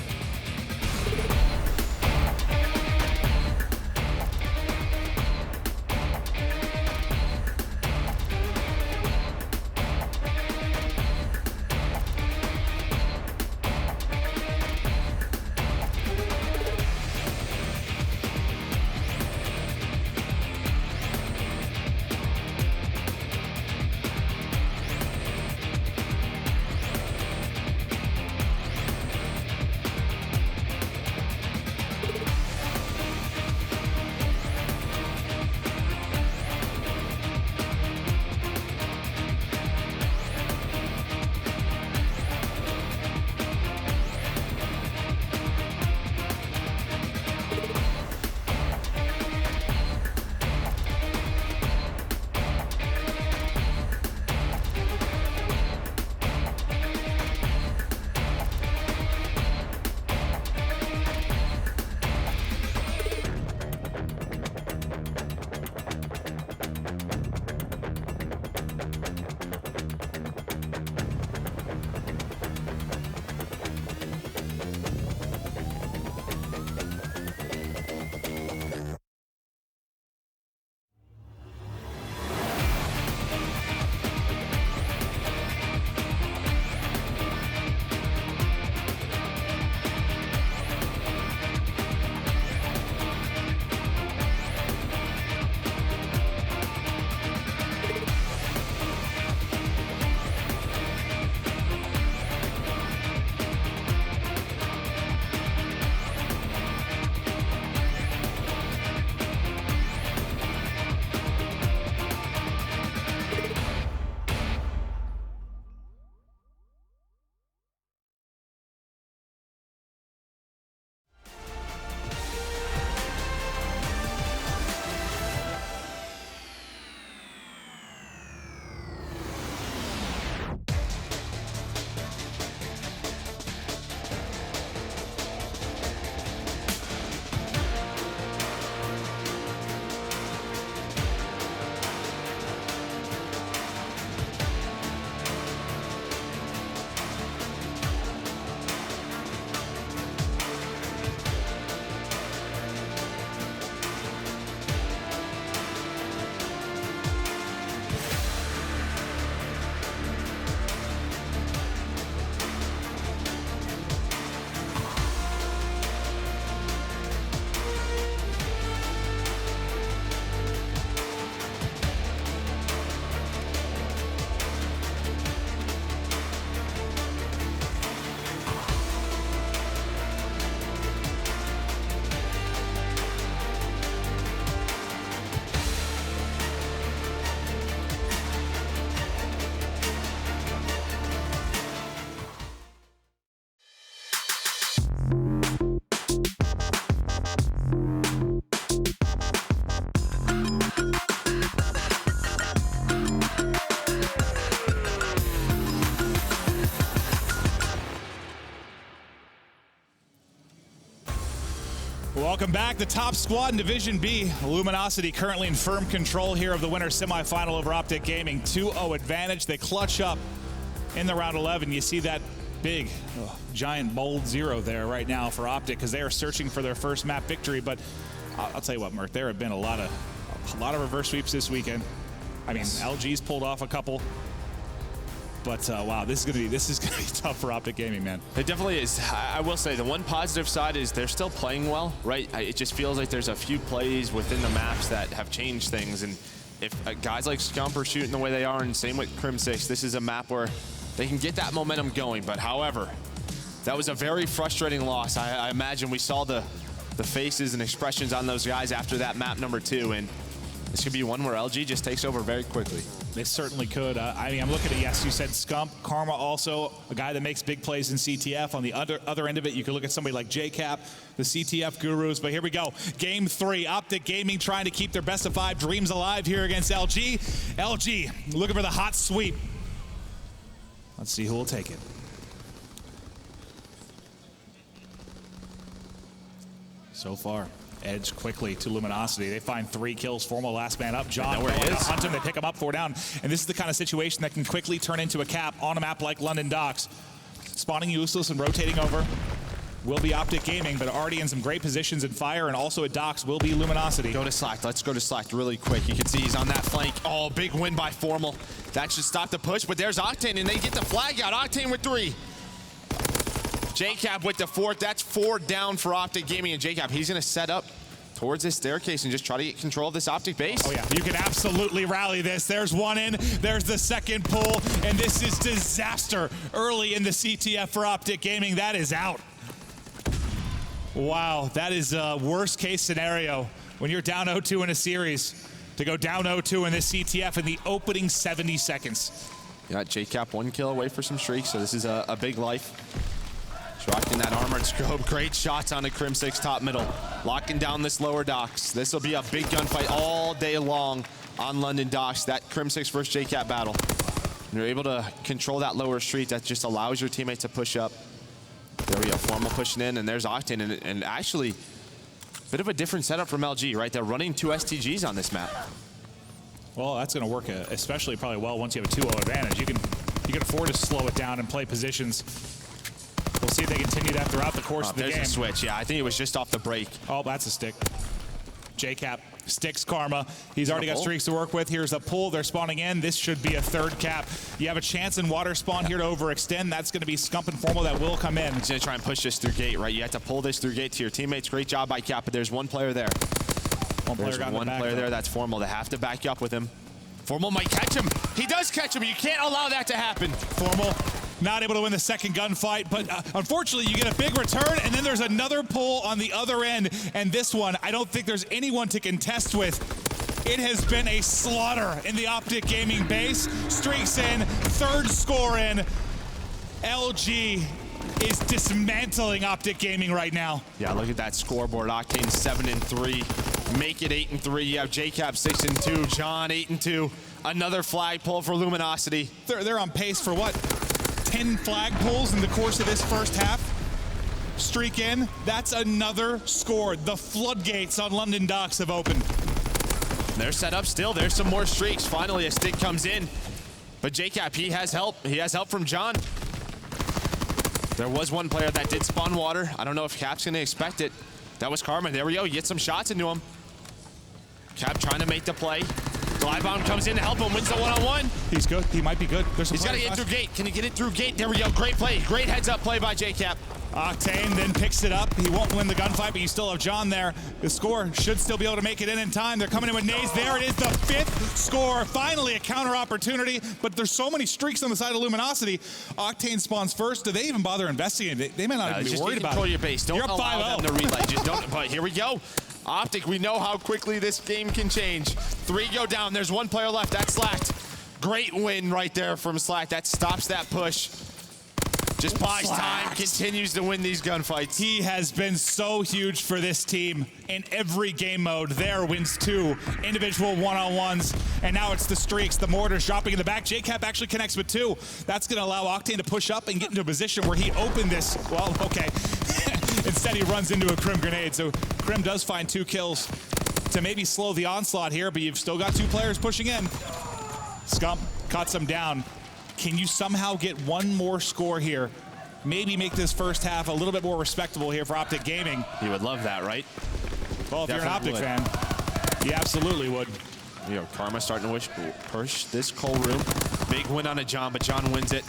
Welcome back. The top squad in Division B. Luminosity currently in firm control here of the winner's semifinal over OpTic Gaming. 2-0 advantage. They clutch up in the round 11. You see that big, giant, bold 0 there right now for OpTic because they are searching for their first map victory. But I'll tell you what, Mert, there have been a lot of reverse sweeps this weekend. I mean, LG's pulled off a couple. But wow, this is gonna be tough for OpTic Gaming, man. It definitely is. I will say the one positive side is they're still playing well, right? It just feels like there's a few plays within the maps that have changed things, and if guys like Scump are shooting the way they are, and same with Crim6, this is a map where they can get that momentum going. But however, that was a very frustrating loss. I imagine we saw the faces and expressions on those guys after that map number 2, and this could be one where LG just takes over very quickly. They certainly could. I mean, I'm looking at, yes, you said Scump. Karma also, a guy that makes big plays in CTF. On the other end of it, you could look at somebody like JCap, the CTF gurus. But here we go. Game 3. OpTic Gaming trying to keep their best of 5 dreams alive here against LG. LG looking for the hot sweep. Let's see who will take it. So far, Edge quickly to Luminosity. They find 3 kills. Formal last man up. John going to hunt him. They pick him up, 4 down. And this is the kind of situation that can quickly turn into a cap on a map like London Docks. Spawning useless and rotating over will be OpTic Gaming, but already in some great positions in fire, and also at Docks will be Luminosity. Go to Slack. Let's go to Slack really quick. You can see he's on that flank. Oh, big win by Formal. That should stop the push, but there's Octane, and they get the flag out. Octane with 3. JCap with the 4th. That's 4 down for OpTic Gaming, and JCap, he's going to set up towards this staircase and just try to get control of this OpTic base. Oh yeah, you can absolutely rally this. There's one in, there's the second pull, and this is disaster early in the CTF for OpTic Gaming. That is out. Wow, that is a worst case scenario when you're down 0-2 in a series. To go down 0-2 in this CTF in the opening 70 seconds. Yeah, JCap 1 kill away for some streaks, so this is a big life. Rocking that armored scope. Great shots on the Crim6 top middle. Locking down this lower Docks. This will be a big gunfight all day long on London Docks. That Crim6 versus JCap battle. And you're able to control that lower street. That just allows your teammates to push up. There we go. Formal pushing in, and there's Octane. And actually, a bit of a different setup from LG, right? They're running 2 STGs on this map. Well, that's going to work especially probably well once you have a 2-0 advantage. You can afford to slow it down and play positions. We'll see if they continue that throughout the course of the game. There's a switch. Yeah, I think it was just off the break. Oh, that's a stick. JCap sticks Karma. He's already got streaks to work with. Here's a pull. They're spawning in. This should be a 3rd cap. You have a chance in water spawn here to overextend. That's going to be Scump and Formal that will come in. He's going to try and push this through gate, right? You have to pull this through gate to your teammates. Great job by Cap, but there's one player there. There's one player there. That's Formal. They have to back you up with him. Formal might catch him. He does catch him. You can't allow that to happen. Formal not able to win the second gunfight, but unfortunately you get a big return, and then there's another pull on the other end, and this one I don't think there's anyone to contest with. It has been a slaughter in the OpTic Gaming base. Streaks in, 3rd score in. LG is dismantling OpTic Gaming right now. Yeah, look at that scoreboard. Octane 7-3. Make it 8-3. You have JCap 6-2. John 8-2. Another flag pull for Luminosity. They're on pace for what? 10 flag pulls in the course of this first half. Streak in. That's another score. The floodgates on London Docks have opened. They're set up still. There's some more streaks. Finally, a stick comes in. But JCap, he has help. He has help from John. There was one player that did spawn water. I don't know if Cap's going to expect it. That was Karma. There we go. You get some shots into him. Cap trying to make the play. Glybomb comes in to help him, wins the one-on-one. He's good. He might be good. He's got to get through gate. Can he get it through gate? There we go. Great play. Great heads-up play by JCap. Octane then picks it up. He won't win the gunfight, but you still have John there. The score should still be able to make it in time. They're coming in with nades. There it is, the 5th score. Finally a counter opportunity, but there's so many streaks on the side of Luminosity. Octane spawns first. Do they even bother investigating? They may not even be worried about it. Control your base. Don't allow them to relay. Just don't. But here we go. OpTic, we know how quickly this game can change. 3 go down. There's one player left. That's Slacked. Great win right there from Slack. That stops that push. Just buys time, continues to win these gunfights. He has been so huge for this team in every game mode. There wins 2 individual one-on-ones, and now it's the streaks. The mortars dropping in the back. JCap actually connects with 2. That's going to allow Octane to push up and get into a position where he opened this. Well, okay. Instead, he runs into a Crim grenade. So Crim does find 2 kills to maybe slow the onslaught here, but you've still got 2 players pushing in. Scump cuts him down. Can you somehow get one more score here? Maybe make this first half a little bit more respectable here for OpTic Gaming. You would love that, right? Well, if Definitely you're an OpTic fan, you absolutely would. You know, Karma starting to push this coal room. Big win on a John, but John wins it.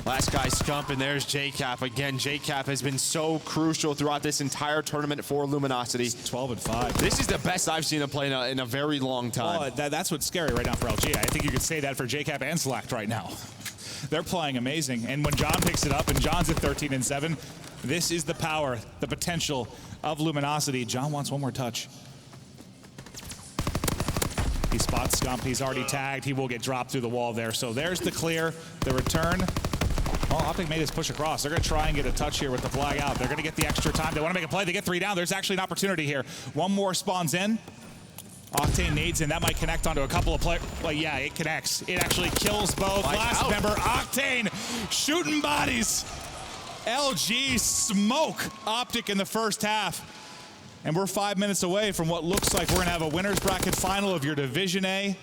Last guy Scump, and there's JCap. Again, JCap has been so crucial throughout this entire tournament for Luminosity. 12-5. This is the best I've seen him play in a very long time. Well, that's what's scary right now for LG. I think you could say that for JCap and Slacked right now. They're playing amazing. And when John picks it up, and John's at 13-7, this is the power, the potential of Luminosity. John wants one more touch. He spots Scump. He's already tagged. He will get dropped through the wall there. So there's the clear, the return. Well, OpTic made his push across. They're going to try and get a touch here with the flag out. They're going to get the extra time. They want to make a play. They get 3 down. There's actually an opportunity here. One more spawns in. Octane nades in. That might connect onto a couple of players. Well, yeah, it connects. It actually kills both. Last member, Octane, shooting bodies. LG smoke OpTic in the first half. And we're 5 minutes away from what looks like we're going to have a winner's bracket final of your Division A.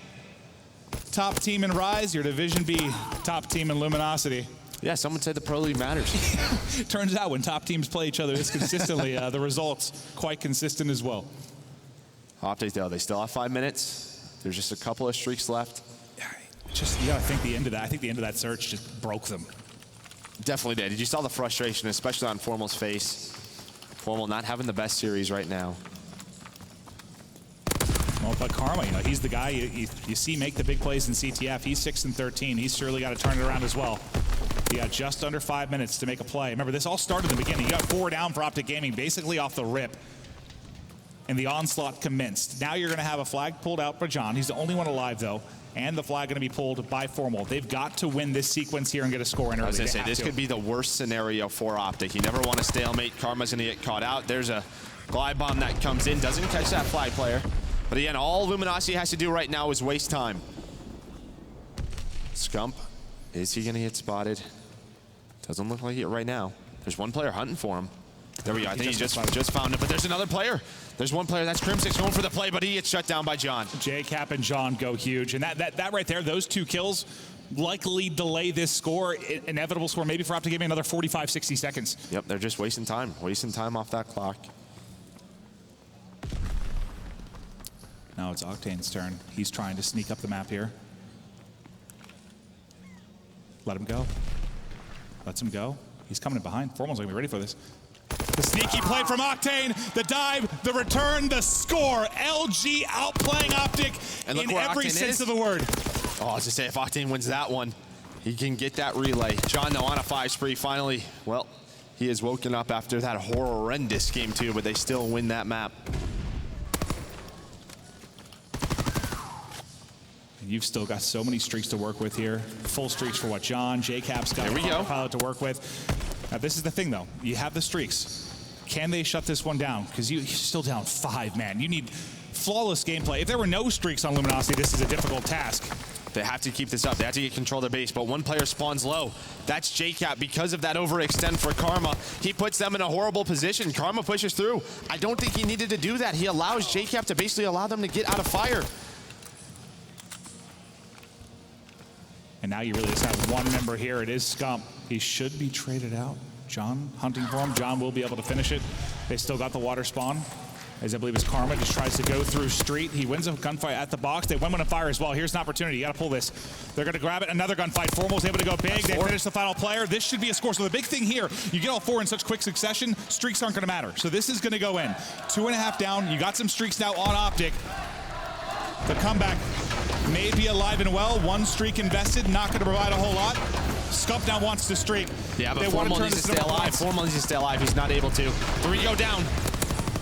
Top team in Rise, your Division B top team in Luminosity. Yeah, someone said the Pro League matters. Turns out when top teams play each other this consistently, the results quite consistent as well. OpTic, though, they still have 5 minutes. There's just a couple of streaks left. Just, yeah, I think the end of that search just broke them. Definitely did. You saw the frustration, especially on Formal's face. Formal not having the best series right now. Well, but Karma, you know, he's the guy you see make the big plays in CTF. He's 6-13. He's surely got to turn it around as well. He got just under 5 minutes to make a play. Remember, this all started in the beginning. You got 4 down for OpTic Gaming, basically off the rip. And the onslaught commenced. Now you're going to have a flag pulled out by John. He's the only one alive, though. And the flag going to be pulled by Formal. They've got to win this sequence here and get a score in early. I was going to say, this could be the worst scenario for OpTic. You never want a stalemate. Karma's going to get caught out. There's a glide bomb that comes in. Doesn't catch that flag player. But again, all Luminosity has to do right now is waste time. Scump, is he going to get spotted? Doesn't look like it right now. There's one player hunting for him. There we go. I think he just found it. But there's another player. There's one player. That's Crim6 going for the play, but he gets shut down by John. JCap and John go huge. And that right there, those 2 kills likely delay this score, inevitable score, maybe for OpTic Gaming another 45, 60 seconds. Yep, they're just wasting time off that clock. Now it's Octane's turn. He's trying to sneak up the map here. Let him go. Lets him go. He's coming in behind. Formal's gonna be ready for this. The sneaky play from Octane, the dive, the return, the score. LG outplaying OpTic in every sense of the word. Oh, I was to say, if Octane wins that one, he can get that relay. John, though, on a 5 spree, finally, well, he has woken up after that horrendous game 2, but they still win that map. You've still got so many streaks to work with here. Full streaks for what? John, JCap's got a pilot to work with. Now, this is the thing, though. You have the streaks. Can they shut this one down? Because you're still down 5, man. You need flawless gameplay. If there were no streaks on Luminosity, this is a difficult task. They have to keep this up. They have to get control of their base, but one player spawns low. That's JCap. Because of that overextend for Karma, he puts them in a horrible position. Karma pushes through. I don't think he needed to do that. He allows JCap to basically allow them to get out of fire. And now you really just have one member here. It is Scump. He should be traded out. John hunting for him. John will be able to finish it. They still got the water spawn. As I believe it's Karma, just tries to go through street. He wins a gunfight at the box. They went on fire as well. Here's an opportunity. You got to pull this. They're going to grab it. Another gunfight. Formal's able to go big. They finish the final player. This should be a score. So the big thing here, you get all 4 in such quick succession, streaks aren't going to matter. So this is going to go in. 2.5 down. You got some streaks now on OpTic. The comeback may be alive and well. 1 streak invested, not going to provide a whole lot. Scump now wants to streak. Yeah, but Formal needs to stay alive. Formal needs to stay alive. He's not able to. 3 go down.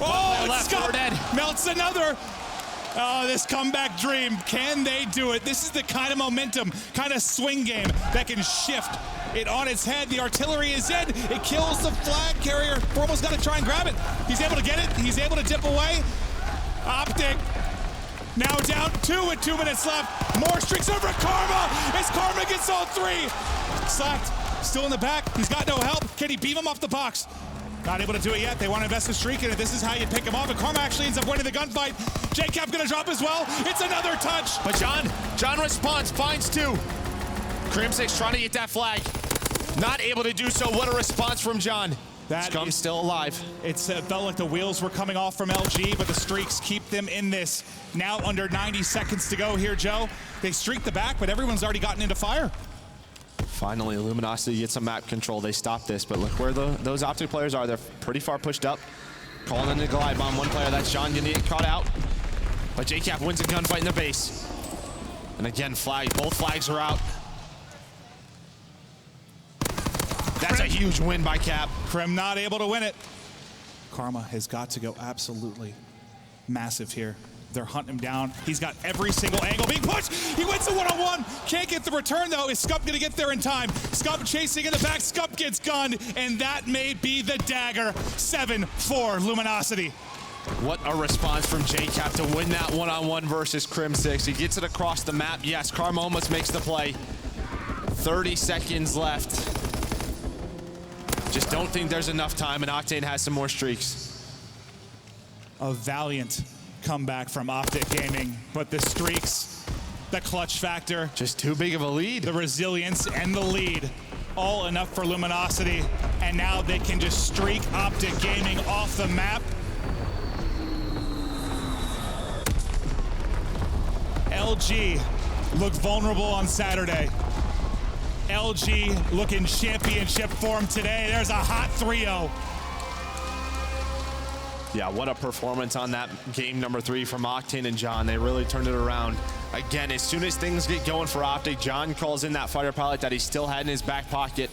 Oh, left, Scump dead. Melts another. Oh, this comeback dream. Can they do it? This is the kind of momentum, kind of swing game that can shift it on its head. The artillery is in. It kills the flag carrier. Formal's got to try and grab it. He's able to get it. He's able to dip away. OpTic now down 2 with 2 minutes left. More streaks over Karma as Karma gets all 3. Slacked, still in the back. He's got no help. Can he beam him off the box? Not able to do it yet. They want to invest a streak in it. This is how you pick him off. And Karma actually ends up winning the gunfight. JCap gonna drop as well. It's another touch. But John responds, finds two. Crim6 trying to get that flag. Not able to do so. What a response from John. Scum's still alive. It felt like the wheels were coming off from LG, but the streaks keep them in this. Now under 90 seconds to go here, Joe. They streak the back, but everyone's already gotten into fire. Finally, Luminosity gets some map control. They stop this, but look where those OpTic players are. They're pretty far pushed up. Calling in the glide bomb. One player, that's John, gonna get caught out. But JCap wins a gunfight in the base. And again, both flags are out. That's a huge win by Cap. Krim not able to win it. Karma has got to go absolutely massive here. They're hunting him down. He's got every single angle being pushed. He wins the one-on-one. Can't get the return, though. Is Scump going to get there in time? Scump chasing in the back. Scump gets gunned, and that may be the dagger. 7-4 Luminosity. What a response from JCap to win that one-on-one versus Crim6. He gets it across the map. Yes, Karma almost makes the play. 30 seconds left. Just don't think there's enough time, and Octane has some more streaks. A valiant comeback from OpTic Gaming, but the streaks, the clutch factor, just too big of a lead. The resilience and the lead, all enough for Luminosity, and now they can just streak OpTic Gaming off the map. LG looked vulnerable on Saturday. LG looking championship form today. There's a hot 3-0. Yeah, what a performance on that game number 3 from Octane and John. They really turned it around. Again, as soon as things get going for OpTic, John calls in that fighter pilot that he still had in his back pocket.